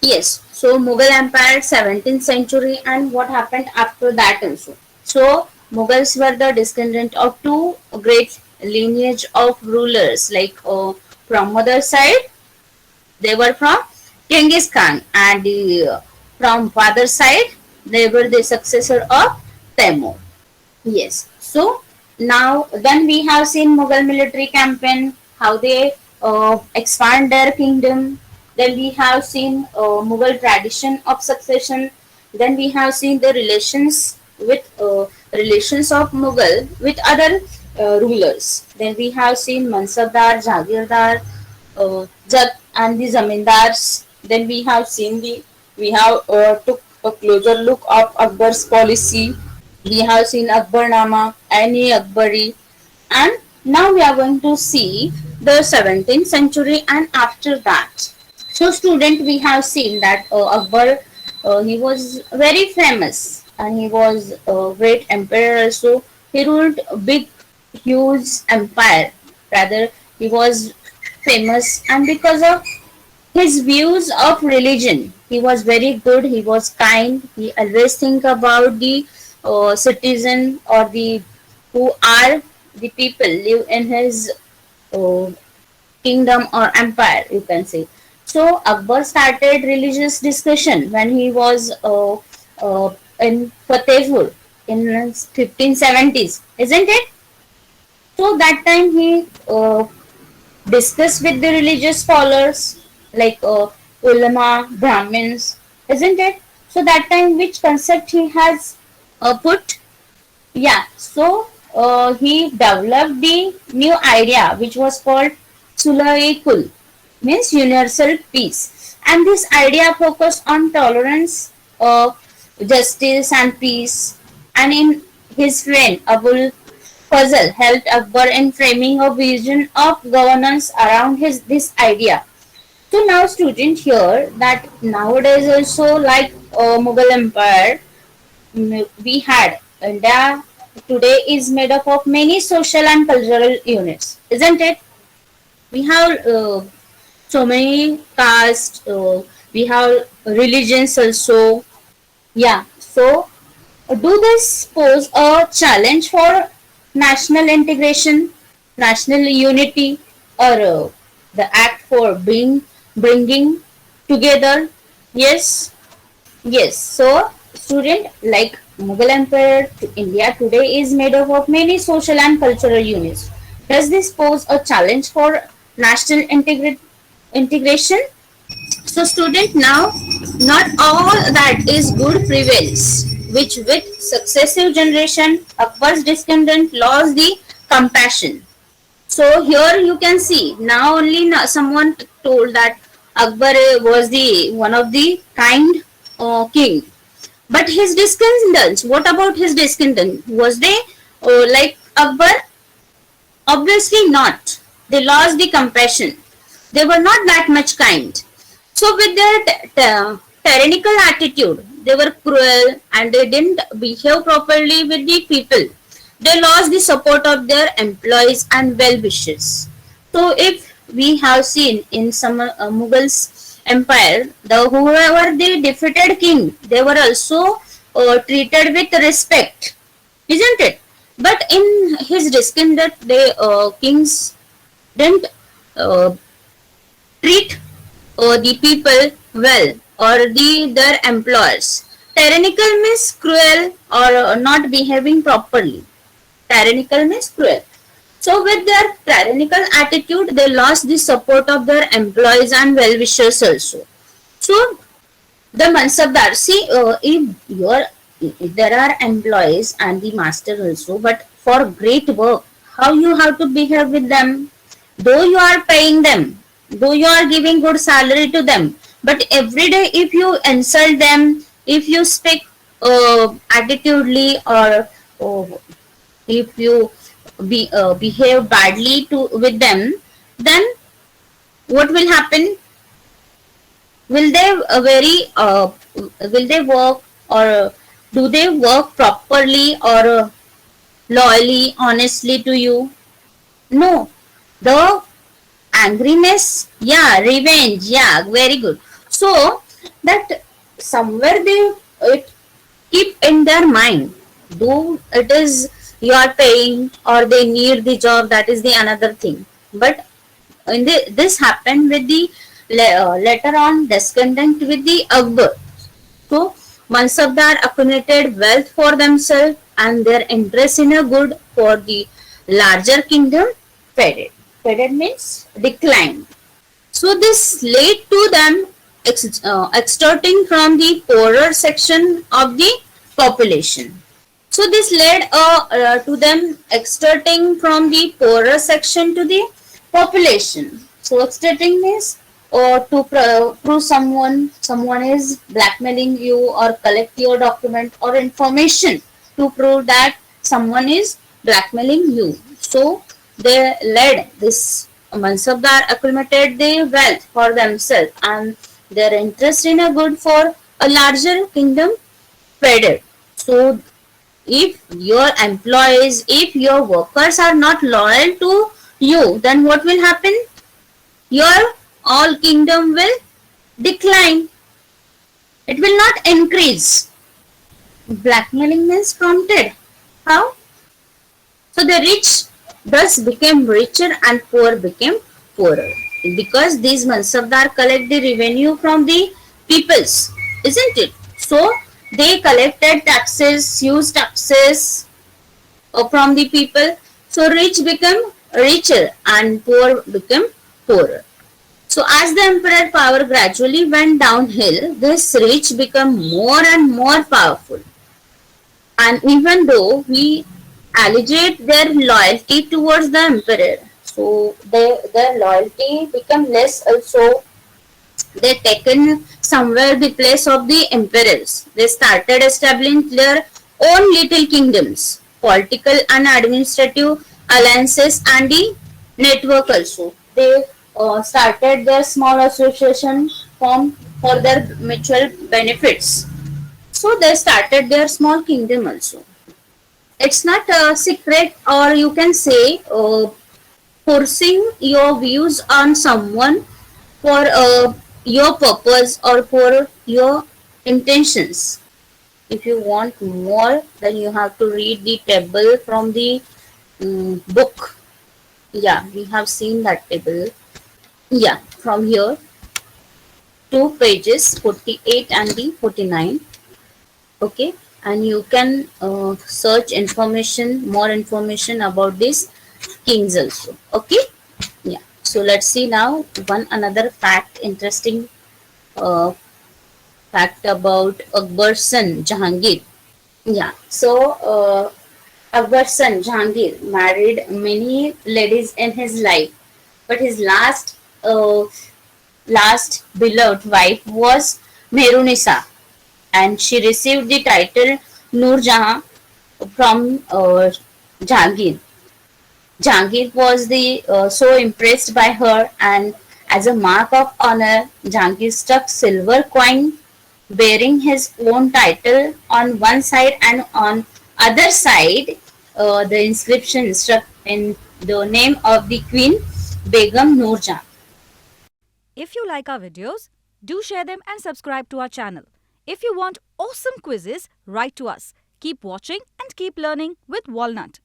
Yes, so Mughal Empire, 17th century, and what happened after that also. So Mughals were the descendant of two great lineage of rulers, like from mother side they were from Genghis Khan, and from father side they were the successor of Timur. Yes. So now then we have seen Mughal military campaign, how they expand their kingdom. Then we have seen Mughal tradition of succession. Then we have seen the relations of Mughal with other rulers. Then we have seen Mansabdar, Jagirdar, Jat and the Zamindars. Then we have took a closer look of Akbar's policy. We have seen Akbarnama, Aini Akbari, and now we are going to see the 17th century and after that. So, student, we have seen that Akbar, he was very famous and he was a great emperor also. He ruled a big, huge empire. Rather, he was famous, and because of his views of religion, he was very good, he was kind, he always think about the citizen or the who are the people live in his uh, kingdom or empire, you can say. So Akbar started religious discussion when he was in Fatehpur in 1570s, isn't it? So that time he discussed with the religious scholars like ulama, Brahmins, isn't it? So that time which concept he has put? Yeah, so he developed the new idea which was called Sulaikul, means universal peace. And this idea focused on tolerance, justice, and peace. And in his friend Abul Fazl helped Akbar in framing a vision of governance around this idea. So now, student, here that nowadays also like Mughal Empire, we had India today is made up of many social and cultural units, isn't it? We have so many castes, we have religions also. Yeah, so do this pose a challenge for national integration, national unity, or the act for bringing together? Yes. Yes, so student, like Mughal Empire to India today is made up of many social and cultural units. Does this pose a challenge for national integration? So student, now not all that is good prevails, which with successive generation Akbar's descendant lost the compassion. So here you can see now only someone told that Akbar was the one of the kind king, but his descendants, what about his descendants? Was they like Akbar? Obviously not. They lost the compassion. They were not that much kind. So with their tyrannical attitude, they were cruel and they didn't behave properly with the people. They lost the support of their employees and well-wishers. So if we have seen in some Mughals empire, the whoever the defeated king, they were also treated with respect, isn't it? But in his descendant, the kings didn't uh, treat the people well or their employers. Tyrannical means cruel or not behaving properly. Tyrannical means cruel. So with their tyrannical attitude, they lost the support of their employees and well-wishers also. So the Mansabdar, see, if there are employees and the master also, but for great work, how you have to behave with them? Though you are paying them, though you are giving good salary to them, but every day if you insult them, if you speak attitudely, or if you behave badly to with them, then what will happen? Will they will they work, or do they work properly or loyally, honestly to you? No. The angriness, yeah, revenge, yeah, very good. So that somewhere they it keep in their mind, though it is you are paying or they need the job, that is the another thing. But this happened with the later on descendant with the Akbar. So Mansabdar accumulated wealth for themselves and their interest in a good for the larger kingdom faded. Faded means declined. So this led to them extorting from the poorer section of the population. So this led to them extorting from the poorer section to the population. So extorting means to prove someone is blackmailing you or collect your document or information to prove that someone is blackmailing you. So they led this Mansabdar accumulated the wealth for themselves and their interest in a good for a larger kingdom faded. So if your employees, if your workers are not loyal to you, then what will happen? Your all kingdom will decline. It will not increase. Blackmailing means prompted. How? So the rich thus became richer and poor became poorer. Because these Mansabdar collect the revenue from the peoples, isn't it? So they collected taxes, used taxes from the people. So rich become richer and poor become poorer. So as the emperor power gradually went downhill, this rich became more and more powerful. And even though we allegate their loyalty towards the emperor, so their loyalty become less also. They taken somewhere the place of the emperors. They started establishing their own little kingdoms, political and administrative alliances and the network also. They started their small association for their mutual benefits. So they started their small kingdom also. It's not a secret, or you can say forcing your views on someone for your purpose or for your intentions. If you want more, then you have to read the table from the book. Yeah, we have seen that table. Yeah, from here, two pages 48 and the 49. Okay, and you can search information, more information about these kings also. Okay, yeah. So let's see now one another fact, interesting uh, fact about Akbar's son Jahangir. Yeah, so Akbar's son Jahangir married many ladies in his life, but his last beloved wife was Mehrunisa, and she received the title Nur Jahan from Jahangir. Jahangir was so impressed by her, and as a mark of honor, Jahangir stuck silver coin bearing his own title on one side, and on other side the inscription struck in the name of the Queen Begum Noor Jahan. If you like our videos, do share them and subscribe to our channel. If you want awesome quizzes, write to us. Keep watching and keep learning with Walnut.